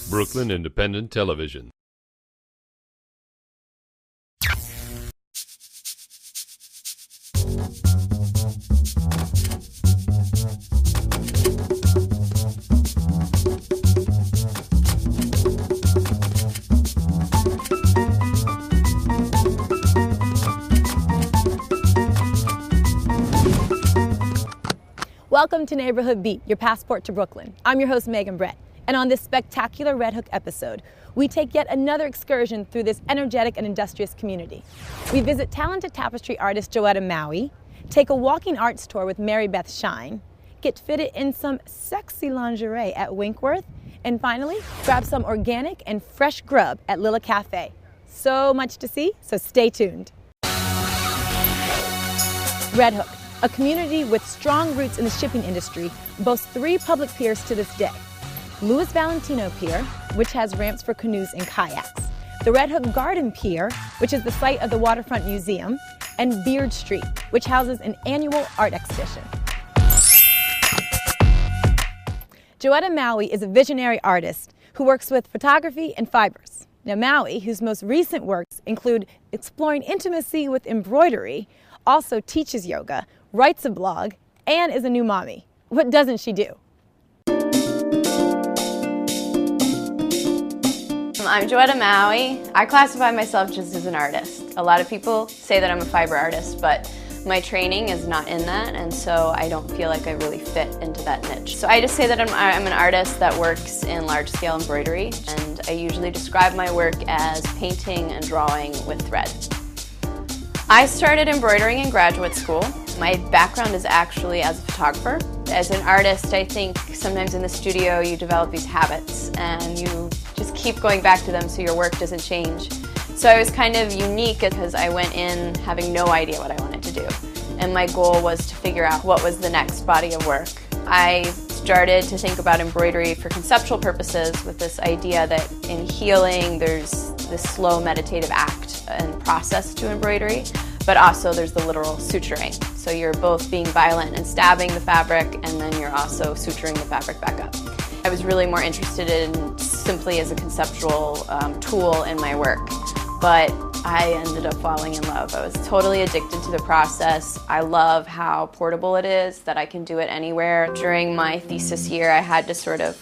Brooklyn Independent Television. Welcome to Neighborhood Beat, your passport to Brooklyn. I'm your host, Megan Brett, and on this spectacular Red Hook episode, we take yet another excursion through this energetic and industrious community. We visit talented tapestry artist Joetta Maue, take a walking arts tour with Mary-Beth Shine, get fitted in some sexy lingerie at Winkworth, and finally, grab some organic and fresh grub at Lila Cafe. So much to see, so stay tuned. Red Hook, a community with strong roots in the shipping industry, boasts 3 public piers to this day. Louis Valentino Pier, which has ramps for canoes and kayaks. The Red Hook Garden Pier, which is the site of the Waterfront Museum. And Beard Street, which houses an annual art exhibition. Joetta Maue is a visionary artist who works with photography and fibers. Now Maue, whose most recent works include exploring intimacy with embroidery, also teaches yoga, writes a blog, and is a new mommy. What doesn't she do? I'm Joetta Maui. I classify myself just as an artist. A lot of people say that I'm a fiber artist, but my training is not in that, and so I don't feel like I really fit into that niche. So I just say that I'm an artist that works in large-scale embroidery, and I usually describe my work as painting and drawing with thread. I started embroidering in graduate school. My background is actually as a photographer. As an artist, I think sometimes in the studio you develop these habits and you just keep going back to them so your work doesn't change. So I was kind of unique because I went in having no idea what I wanted to do. And my goal was to figure out what was the next body of work. I started to think about embroidery for conceptual purposes with this idea that in healing there's this slow meditative act and process to embroidery, but also there's the literal suturing. So you're both being violent and stabbing the fabric, and then you're also suturing the fabric back up. I was really more interested in simply as a conceptual tool in my work, but I ended up falling in love. I was totally addicted to the process. I love how portable it is, that I can do it anywhere. During my thesis year, I had to sort of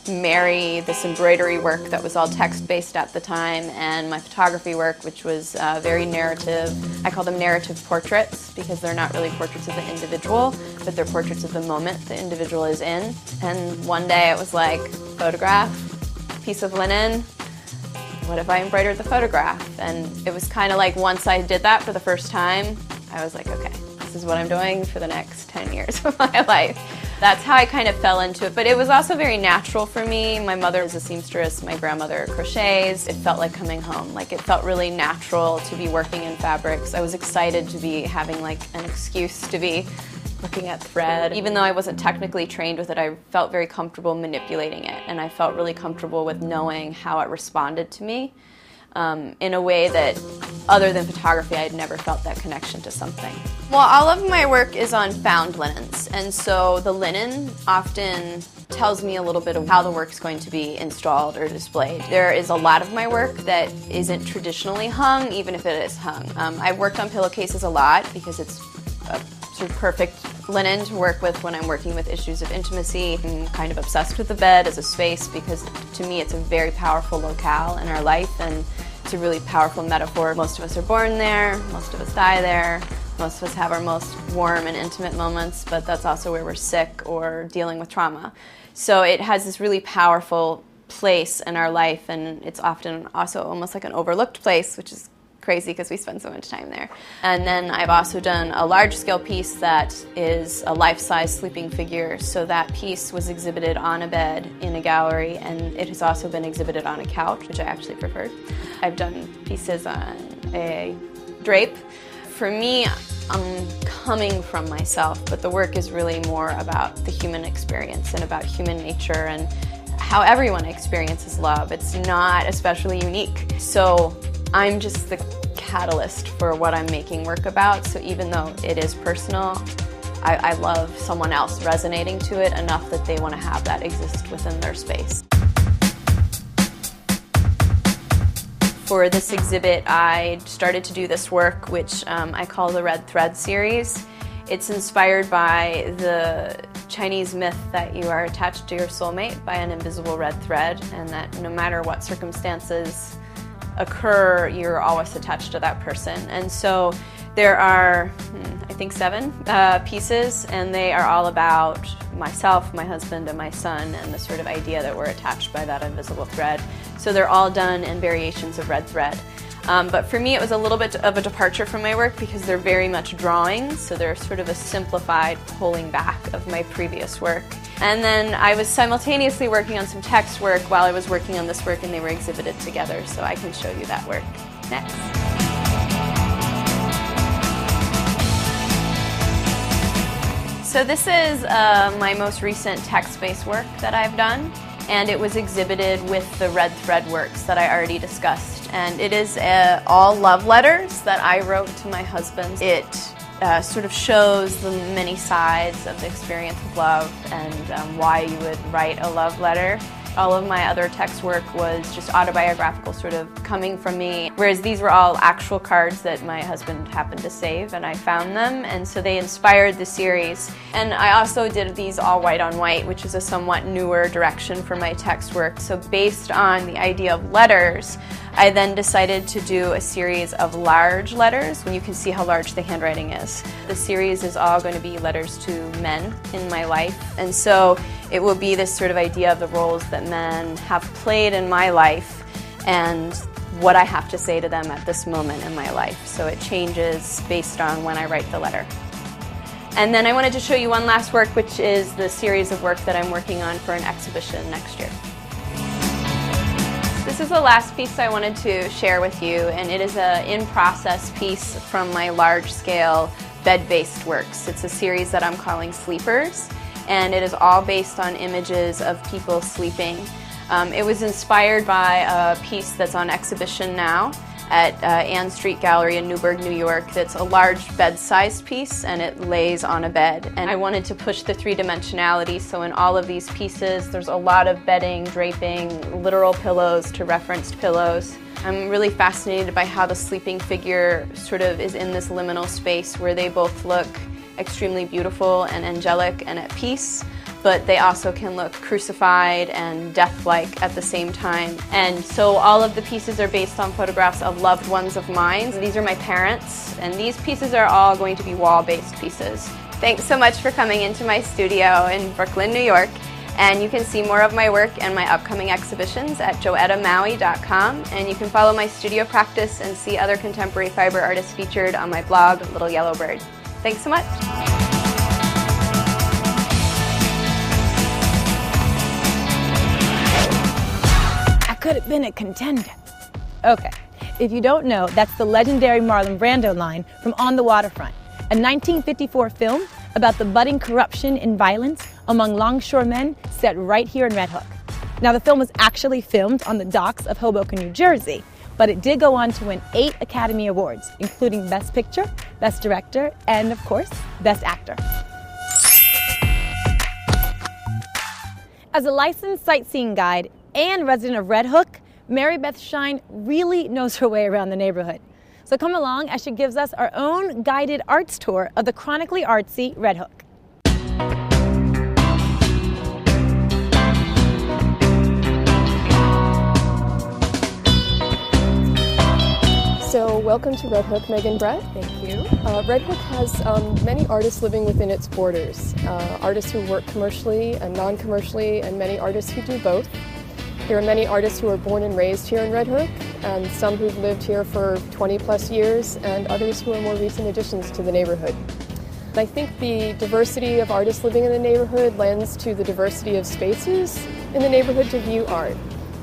marry this embroidery work that was all text-based at the time and my photography work, which was very narrative. I call them narrative portraits because they're not really portraits of the individual, but they're portraits of the moment the individual is in. And one day it was like, photograph, piece of linen, what if I embroidered the photograph? And it was kind of like once I did that for the first time, I was like, okay, this is what I'm doing for the next 10 years of my life. That's how I kind of fell into it, but it was also very natural for me. My mother is a seamstress, my grandmother crochets. It felt like coming home. Like it felt really natural to be working in fabrics. I was excited to be having like an excuse to be looking at thread. Even though I wasn't technically trained with it, I felt very comfortable manipulating it, and I felt really comfortable with knowing how it responded to me in a way that, other than photography, I had never felt that connection to something. Well, all of my work is on found linens, and so the linen often tells me a little bit of how the work's going to be installed or displayed. There is a lot of my work that isn't traditionally hung, even if it is hung. I've worked on pillowcases a lot because it's a sort of perfect linen to work with when I'm working with issues of intimacy. I'm kind of obsessed with the bed as a space because to me it's a very powerful locale in our life, and it's a really powerful metaphor. Most of us are born there, most of us die there, most of us have our most warm and intimate moments, but that's also where we're sick or dealing with trauma. So it has this really powerful place in our life, and it's often also almost like an overlooked place, which is crazy because we spend so much time there. And then I've also done a large-scale piece that is a life-size sleeping figure. So that piece was exhibited on a bed in a gallery, and it has also been exhibited on a couch, which I actually preferred. I've done pieces on a drape. For me, I'm coming from myself, but the work is really more about the human experience and about human nature and how everyone experiences love. It's not especially unique. So I'm just the catalyst for what I'm making work about, so even though it is personal, I love someone else resonating to it enough that they want to have that exist within their space. For this exhibit, I started to do this work, which I call the Red Thread series. It's inspired by the Chinese myth that you are attached to your soulmate by an invisible red thread, and that no matter what circumstances occur, you're always attached to that person. And so there are, I think, 7 pieces, and they are all about myself, my husband, and my son, and the sort of idea that we're attached by that invisible thread. So they're all done in variations of red thread. But for me, it was a little bit of a departure from my work because they're very much drawings, so they're sort of a simplified pulling back of my previous work. And then I was simultaneously working on some text work while I was working on this work, and they were exhibited together, so I can show you that work next. So this is my most recent text-based work that I've done, and it was exhibited with the red thread works that I already discussed. And it is all love letters that I wrote to my husband. It sort of shows the many sides of the experience of love and why you would write a love letter. All of my other text work was just autobiographical, sort of coming from me, whereas these were all actual cards that my husband happened to save, and I found them, and so they inspired the series. And I also did these all white on white, which is a somewhat newer direction for my text work. So based on the idea of letters, I then decided to do a series of large letters, when you can see how large the handwriting is. The series is all going to be letters to men in my life, and so it will be this sort of idea of the roles that men have played in my life and what I have to say to them at this moment in my life. So it changes based on when I write the letter. And then I wanted to show you one last work, which is the series of work that I'm working on for an exhibition next year. This is the last piece I wanted to share with you, and it is an in-process piece from my large-scale bed-based works. It's a series that I'm calling Sleepers, and it is all based on images of people sleeping. It was inspired by a piece that's on exhibition now at Ann Street Gallery in Newburgh, New York. That's a large bed-sized piece, and it lays on a bed. And I wanted to push the three-dimensionality, so in all of these pieces there's a lot of bedding, draping, literal pillows to referenced pillows. I'm really fascinated by how the sleeping figure sort of is in this liminal space where they both look extremely beautiful and angelic and at peace, but they also can look crucified and death-like at the same time. And so all of the pieces are based on photographs of loved ones of mine. These are my parents, and these pieces are all going to be wall-based pieces. Thanks so much for coming into my studio in Brooklyn, New York. And you can see more of my work and my upcoming exhibitions at joettamaui.com, and you can follow my studio practice and see other contemporary fiber artists featured on my blog, Little Yellow Bird. Thanks so much. I could have been a contender. Okay, if you don't know, that's the legendary Marlon Brando line from On the Waterfront, a 1954 film about the budding corruption and violence among longshoremen set right here in Red Hook. Now, the film was actually filmed on the docks of Hoboken, New Jersey, but it did go on to win 8 Academy Awards, including Best Picture, Best Director, and of course, Best Actor. As a licensed sightseeing guide and resident of Red Hook, Mary-Beth Shine really knows her way around the neighborhood. So come along as she gives us our own guided arts tour of the chronically artsy Red Hook. So welcome to Red Hook, Megan Brett. Thank you. Red Hook has many artists living within its borders. Artists who work commercially and non-commercially, and many artists who do both. There are many artists who are born and raised here in Red Hook, and some who've lived here for 20 plus years, and others who are more recent additions to the neighborhood. I think the diversity of artists living in the neighborhood lends to the diversity of spaces in the neighborhood to view art,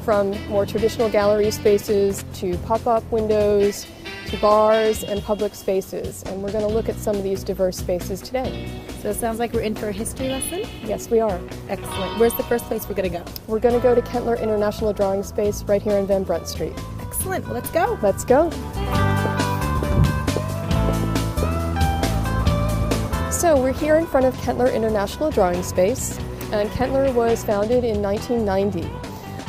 from more traditional gallery spaces to pop-up windows to bars and public spaces. And we're going to look at some of these diverse spaces today. So it sounds like we're in for a history lesson? Yes, we are. Excellent. Where's the first place we're going to go? We're going to go to Kentler International Drawing Space right here on Van Brunt Street. Excellent. Well, let's go. Let's go. So we're here in front of Kentler International Drawing Space, and Kentler was founded in 1990.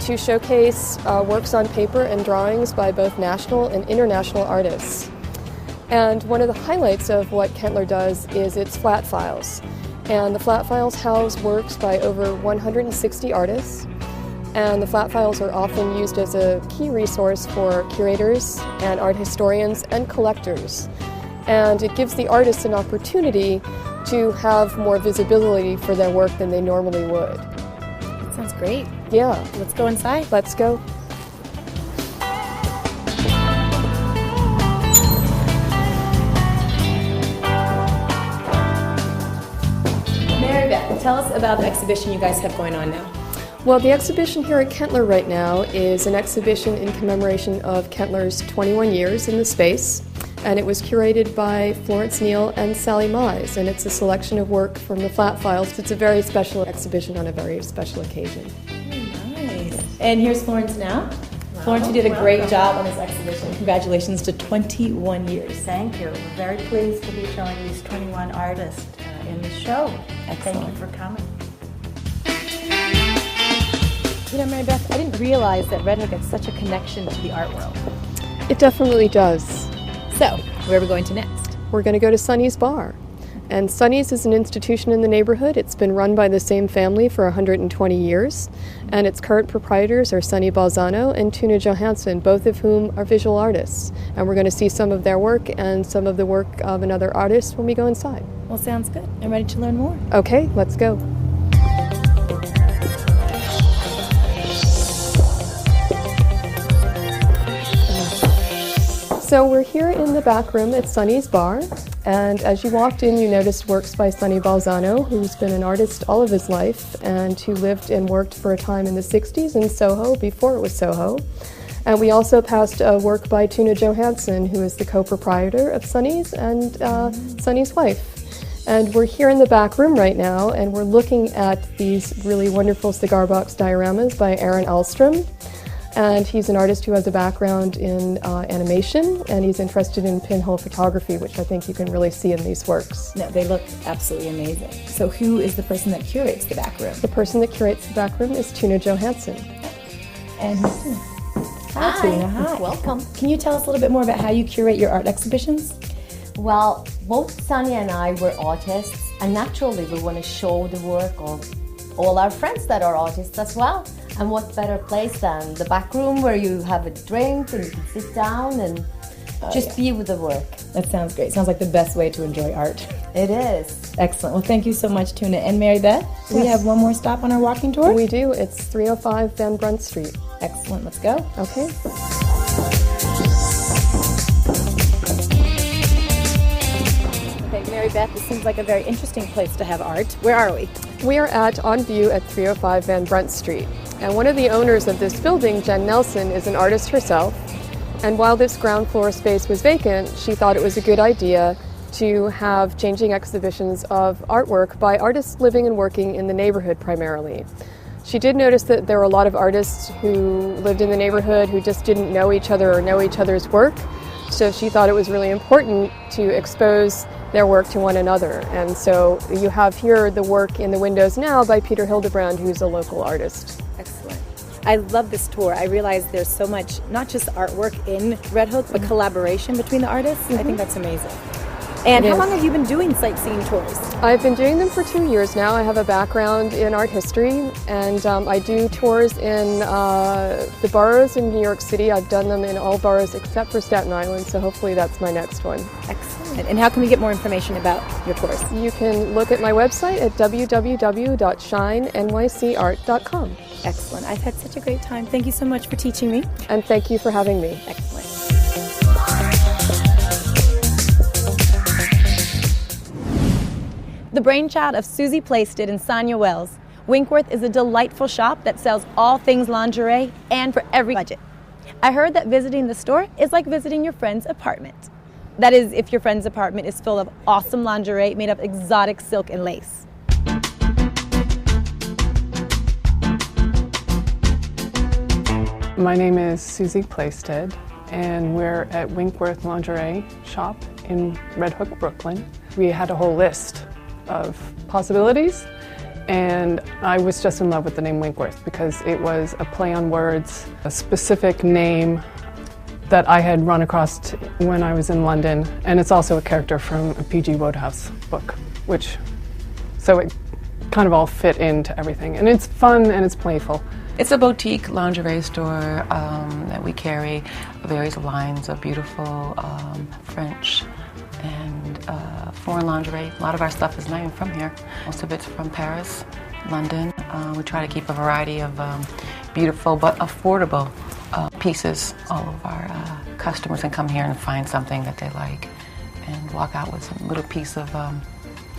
to showcase works on paper and drawings by both national and international artists. And one of the highlights of what Kentler does is its flat files. And the flat files house works by over 160 artists. And the flat files are often used as a key resource for curators and art historians and collectors. And it gives the artists an opportunity to have more visibility for their work than they normally would. That sounds great. Yeah. Let's go inside. Let's go. Mary-Beth, tell us about the exhibition you guys have going on now. Well, the exhibition here at Kentler right now is an exhibition in commemoration of Kentler's 21 years in the space, and it was curated by Florence Neal and Sally Mize, and it's a selection of work from the flat files. It's a very special exhibition on a very special occasion. Nice. And here's Florence now. Florence, you did a great job on this exhibition. Congratulations to 21 years. Thank you. We're very pleased to be showing these 21 artists in the show. And thank you for coming. You know, Mary-Beth, I didn't realize that Red Hook had such a connection to the art world. It definitely does. So, where are we going to next? We're going to go to Sonny's Bar. And Sonny's is an institution in the neighborhood. It's been run by the same family for 120 years. And its current proprietors are Sonny Balzano and Tuna Johansson, both of whom are visual artists. And we're going to see some of their work and some of the work of another artist when we go inside. Well, sounds good. I'm ready to learn more. Okay, let's go. So we're here in the back room at Sonny's Bar, and as you walked in, you noticed works by Sonny Balzano, who's been an artist all of his life and who lived and worked for a time in the 60s in Soho before it was Soho. And we also passed a work by Tuna Johansson, who is the co-proprietor of Sonny's and Sonny's wife. And we're here in the back room right now, and we're looking at these really wonderful cigar box dioramas by Aaron Alstrom. And he's an artist who has a background in animation, and he's interested in pinhole photography, which I think you can really see in these works. No, they look absolutely amazing. So who is the person that curates the back room? The person that curates the back room is Tuna Johansson. And who's Tuna? Hi. Tuna. Hi. Welcome. Can you tell us a little bit more about how you curate your art exhibitions? Well, both Sonny and I were artists, and naturally we want to show the work of all our friends that are artists as well. And what better place than the back room where you have a drink and you can sit down and just be with the work. That sounds great. Sounds like the best way to enjoy art. It is. Excellent. Well, thank you so much, Tuna. And Mary-Beth, we have one more stop on our walking tour? We do. It's 305 Van Brunt Street. Excellent. Let's go. Okay. Okay, Mary-Beth, this seems like a very interesting place to have art. Where are we? We are On View at 305 Van Brunt Street. And one of the owners of this building, Jen Nelson, is an artist herself. And while this ground floor space was vacant, she thought it was a good idea to have changing exhibitions of artwork by artists living and working in the neighborhood primarily. She did notice that there were a lot of artists who lived in the neighborhood who just didn't know each other or know each other's work. So she thought it was really important to expose their work to one another. And so you have here the work in the windows now by Peter Hildebrand, who's a local artist. Excellent. I love this tour. I realize there's so much, not just artwork in Red Hook, but collaboration between the artists. I think that's amazing. And how long have you been doing sightseeing tours? I've been doing them for 2 years now. I have a background in art history, and I do tours in the boroughs in New York City. I've done them in all boroughs except for Staten Island, so hopefully that's my next one. Excellent. And how can we get more information about your tours? You can look at my website at www.shinenycart.com. Excellent. I've had such a great time. Thank you so much for teaching me. And thank you for having me. Excellent. The brainchild of Susie Plaisted and Sonia Wells, Winkworth is a delightful shop that sells all things lingerie and for every budget. I heard that visiting the store is like visiting your friend's apartment. That is, if your friend's apartment is full of awesome lingerie made of exotic silk and lace. My name is Susie Plaisted, and we're at Winkworth Lingerie shop in Red Hook, Brooklyn. We had a whole list of possibilities, And I was just in love with the name Winkworth because it was a play on words, a specific name that I had run across when I was in London. And it's also a character from a P.G. Wodehouse book, so it kind of all fit into everything. And it's fun and it's playful. It's a boutique lingerie store that we carry various lines of beautiful French and foreign lingerie. A lot of our stuff is not even from here. Most of it's from Paris, London. We try to keep a variety of beautiful but affordable pieces. All of our customers can come here and find something that they like and walk out with some little piece of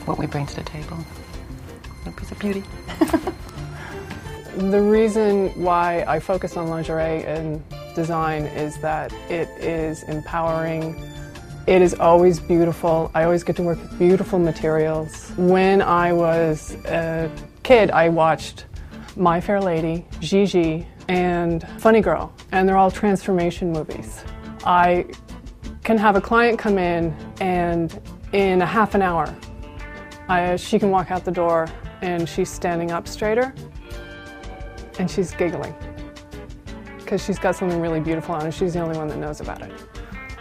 what we bring to the table. A little piece of beauty. The reason why I focus on lingerie and design is that it is empowering. It is always beautiful. I always get to work with beautiful materials. When I was a kid, I watched My Fair Lady, Gigi, and Funny Girl, and they're all transformation movies. I can have a client come in, and in a half an hour, she can walk out the door and she's standing up straighter and she's giggling because she's got something really beautiful on and she's the only one that knows about it.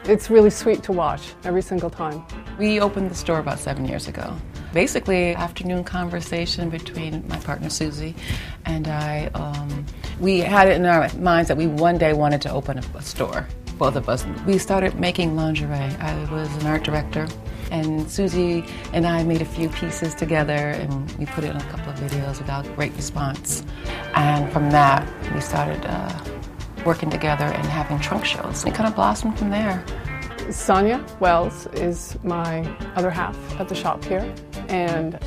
It's really sweet to watch every single time. We opened the store about 7 years ago. Basically, afternoon conversation between my partner Susie and I. We had it in our minds that we one day wanted to open a store, both of us. We started making lingerie. I was an art director, and Susie and I made a few pieces together, and we put it in a couple of videos. We got great response. And from that, we started working together and having trunk shows. It kind of blossomed from there. Sonia Wells is my other half at the shop here, and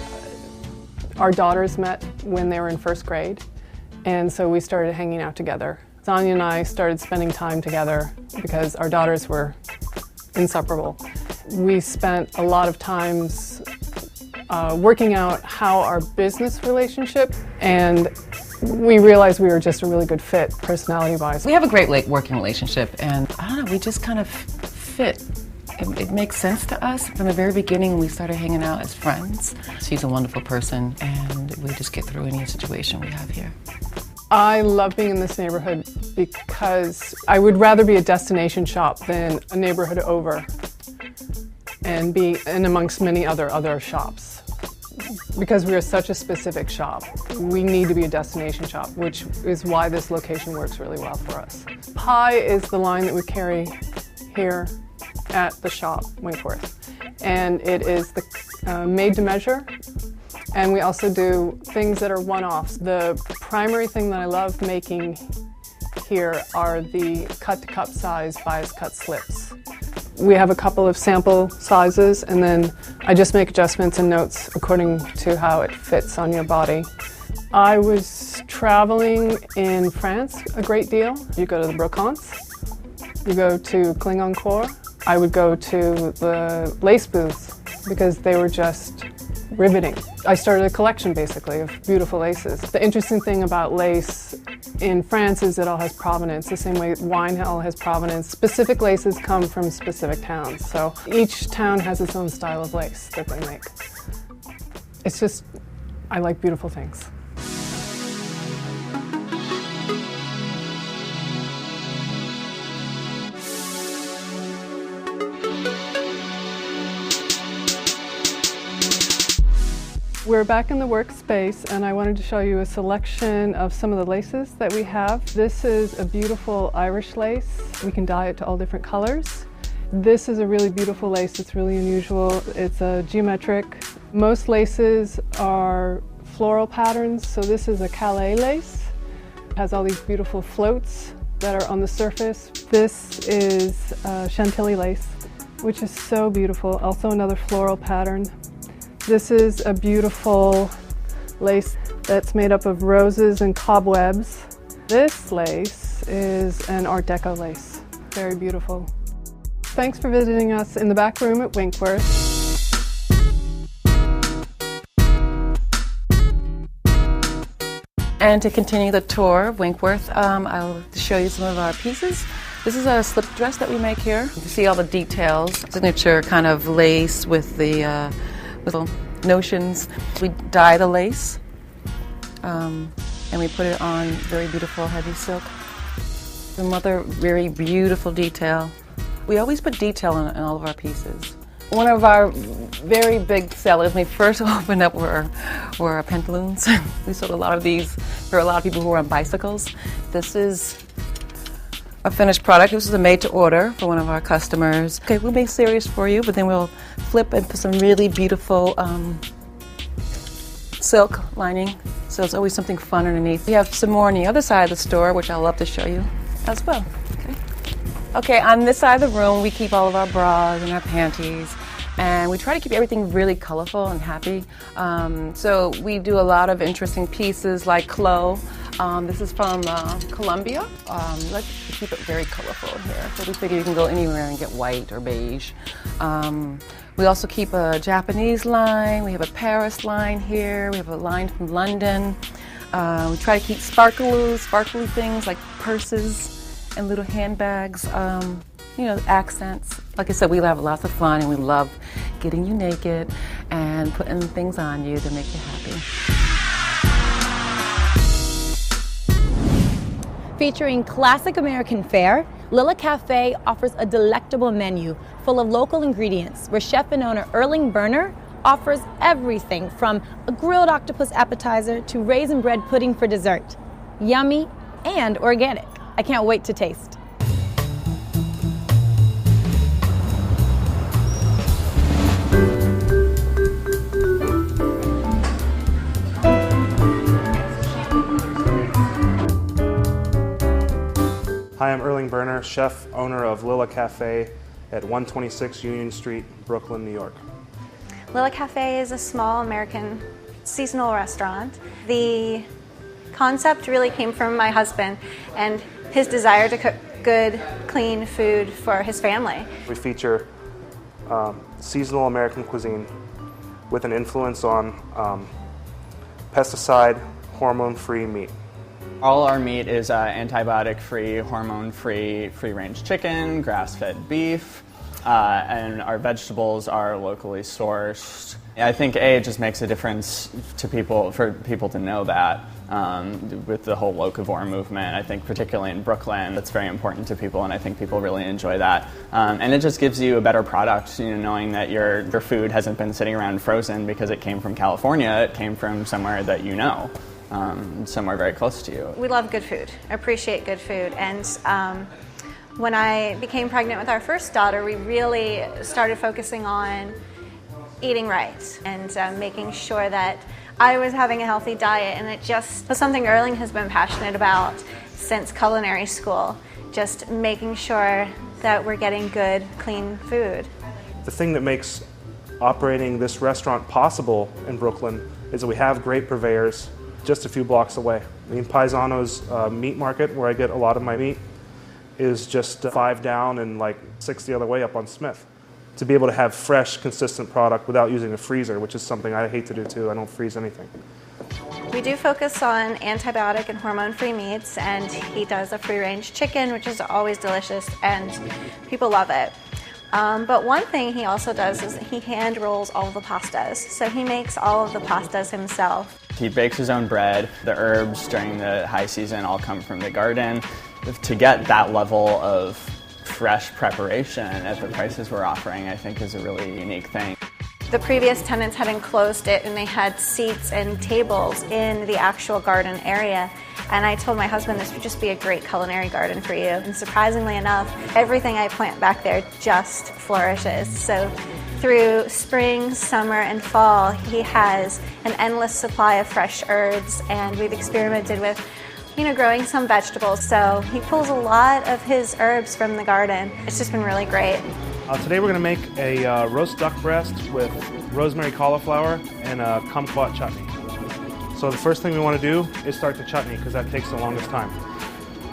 our daughters met when they were in first grade, and so we started hanging out together. Sonia and I started spending time together because our daughters were inseparable. We spent a lot of times working out how our business relationship, and we realized we were just a really good fit personality-wise. We have a great working relationship, and I don't know, we just kind of fit. It makes sense to us. From the very beginning, we started hanging out as friends. She's a wonderful person, and we just get through any situation we have here. I love being in this neighborhood because I would rather be a destination shop than a neighborhood over and be in amongst many other shops. Because we are such a specific shop, we need to be a destination shop, which is why this location works really well for us. Pie is the line that we carry here at the shop, Winkworth. And it is the made to measure. And we also do things that are one-offs. The primary thing that I love making here are the cut-to-cup size bias cut slips. We have a couple of sample sizes, and then I just make adjustments and notes according to how it fits on your body. I was traveling in France a great deal. You go to the brocantes, you go to Clignancourt. I would go to the lace booths because they were just riveting. I started a collection basically of beautiful laces. The interesting thing about lace in France is it all has provenance, the same way wine all has provenance. Specific laces come from specific towns, so each town has its own style of lace that they make. It's just, I like beautiful things. We're back in the workspace, and I wanted to show you a selection of some of the laces that we have. This is a beautiful Irish lace. We can dye it to all different colors. This is a really beautiful lace. It's really unusual. It's a geometric. Most laces are floral patterns, so this is a Calais lace. It has all these beautiful floats that are on the surface. This is Chantilly lace, which is so beautiful. Also another floral pattern. This is a beautiful lace that's made up of roses and cobwebs. This lace is an Art Deco lace. Very beautiful. Thanks for visiting us in the back room at Winkworth. And to continue the tour of Winkworth, I'll show you some of our pieces. This is a slip dress that we make here. You can see all the details. Signature kind of lace with the little notions. We dye the lace and we put it on very beautiful heavy silk. Another very beautiful detail. We always put detail in all of our pieces. One of our very big sellers when we first opened up were pantaloons. We sold a lot of these for a lot of people who were on bicycles. This is a finished product. This is a made to order for one of our customers. Okay, we'll make serious for you, but then we'll flip and put some really beautiful silk lining. So it's always something fun underneath. We have some more on the other side of the store, which I'll love to show you as well. Okay, on this side of the room, we keep all of our bras and our panties, and we try to keep everything really colorful and happy. So we do a lot of interesting pieces like Chloe. This is from Colombia. Let's keep it very colorful here. So we figure you can go anywhere and get white or beige. We also keep a Japanese line. We have a Paris line here. We have a line from London. We try to keep sparkly things like purses and little handbags, accents. Like I said, we have lots of fun and we love getting you naked and putting things on you to make you happy. Featuring classic American fare, Lila Cafe offers a delectable menu full of local ingredients where chef and owner Erling Berner offers everything from a grilled octopus appetizer to raisin bread pudding for dessert. Yummy and organic. I can't wait to taste. Hi, I'm Erling Berner, chef, owner of Lilla Cafe at 126 Union Street, Brooklyn, New York. Lila Cafe is a small American seasonal restaurant. The concept really came from my husband and his desire to cook good, clean food for his family. We feature seasonal American cuisine with an influence on pesticide, hormone-free meat. All our meat is antibiotic-free, hormone-free, free-range chicken, grass-fed beef, and our vegetables are locally sourced. I think it just makes a difference to people, for people to know that. With the whole locavore movement, I think particularly in Brooklyn, that's very important to people, and I think people really enjoy that. And it just gives you a better product, knowing that your food hasn't been sitting around frozen because it came from California. It came from somewhere that you know, somewhere very close to you. We love good food, appreciate good food, and when I became pregnant with our first daughter, we really started focusing on eating right and making sure that I was having a healthy diet, and it just was something Erling has been passionate about since culinary school, just making sure that we're getting good, clean food. The thing that makes operating this restaurant possible in Brooklyn is that we have great purveyors just a few blocks away. Paisano's meat market, where I get a lot of my meat, is just 5 down and like 6 the other way up on Smith. To be able to have fresh, consistent product without using a freezer, which is something I hate to do too. I don't freeze anything. We do focus on antibiotic and hormone-free meats, and he does a free-range chicken, which is always delicious, and people love it. But one thing he also does is he hand rolls all of the pastas. So he makes all of the pastas himself. He bakes his own bread. The herbs during the high season all come from the garden. To get that level of fresh preparation at the prices we're offering, I think is a really unique thing. The previous tenants had enclosed it and they had seats and tables in the actual garden area. And I told my husband this would just be a great culinary garden for you. And surprisingly enough, everything I plant back there just flourishes. So through spring, summer, and fall, he has an endless supply of fresh herbs, and we've experimented with growing some vegetables. So he pulls a lot of his herbs from the garden. It's just been really great. Today we're going to make a roast duck breast with rosemary cauliflower and a kumquat chutney. So the first thing we want to do is start the chutney because that takes the longest time.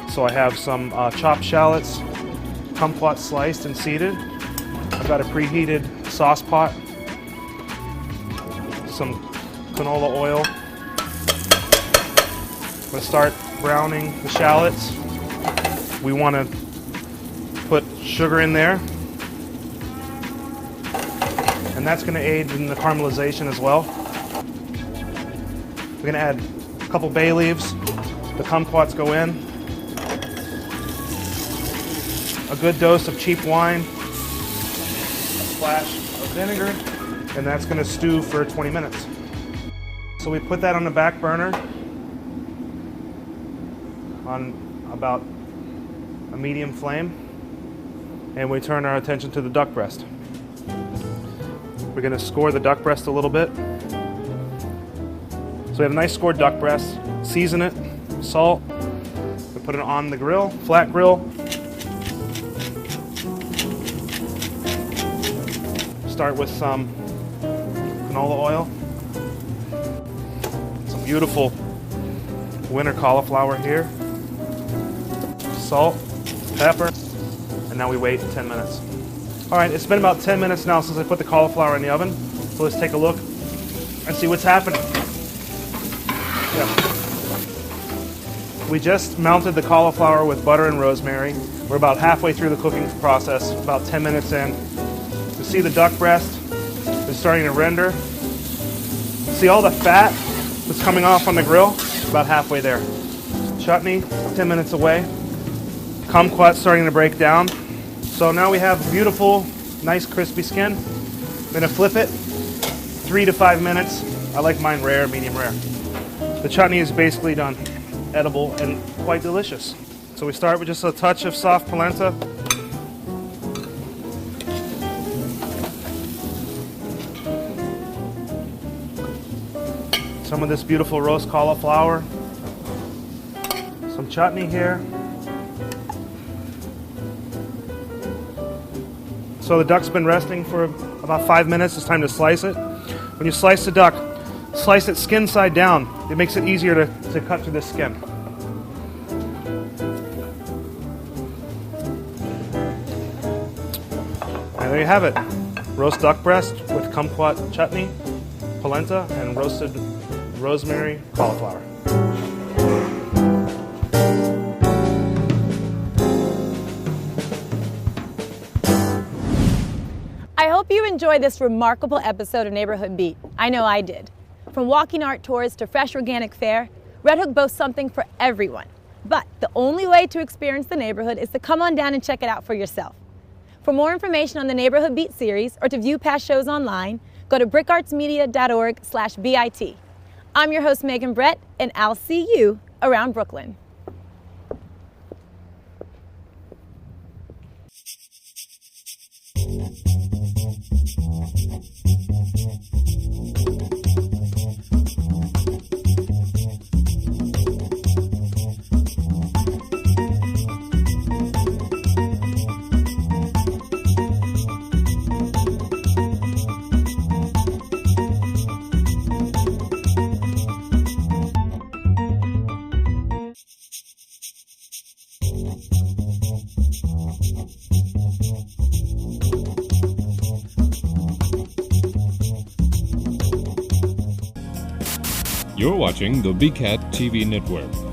So I have some chopped shallots, kumquat sliced and seeded. I've got a preheated sauce pot, some canola oil. I'm going to start browning the shallots. We want to put sugar in there, and that's going to aid in the caramelization as well. We're going to add couple bay leaves. The kumquats go in. A good dose of cheap wine. A splash of vinegar. And that's going to stew for 20 minutes. So we put that on the back burner on about a medium flame. And we turn our attention to the duck breast. We're going to score the duck breast a little bit. So we have a nice scored duck breast. Season it, salt. We put it on the grill, flat grill. Start with some canola oil. Some beautiful winter cauliflower here. Salt, pepper, and now we wait 10 minutes. All right, it's been about 10 minutes now since I put the cauliflower in the oven. So let's take a look and see what's happening. Yeah. We just melted the cauliflower with butter and rosemary. We're about halfway through the cooking process, about 10 minutes in. You see the duck breast is starting to render. See all the fat that's coming off on the grill? About halfway there. Chutney, 10 minutes away. Kumquat starting to break down. So now we have beautiful, nice crispy skin. I'm gonna flip it, 3 to 5 minutes. I like mine rare, medium rare. The chutney is basically done, edible and quite delicious. So we start with just a touch of soft polenta. Some of this beautiful roast cauliflower. Some chutney here. So the duck's been resting for about 5 minutes. It's time to slice it. When you slice the duck, slice it skin side down. It makes it easier to cut through the skin. And there you have it. Roast duck breast with kumquat chutney, polenta, and roasted rosemary cauliflower. I hope you enjoyed this remarkable episode of Neighborhood Beat. I know I did. From walking art tours to fresh organic fare, Red Hook boasts something for everyone. But the only way to experience the neighborhood is to come on down and check it out for yourself. For more information on the Neighborhood Beat series or to view past shows online, go to brickartsmedia.org/BIT. I'm your host, Megan Brett, and I'll see you around Brooklyn. You're watching the BCAT TV network.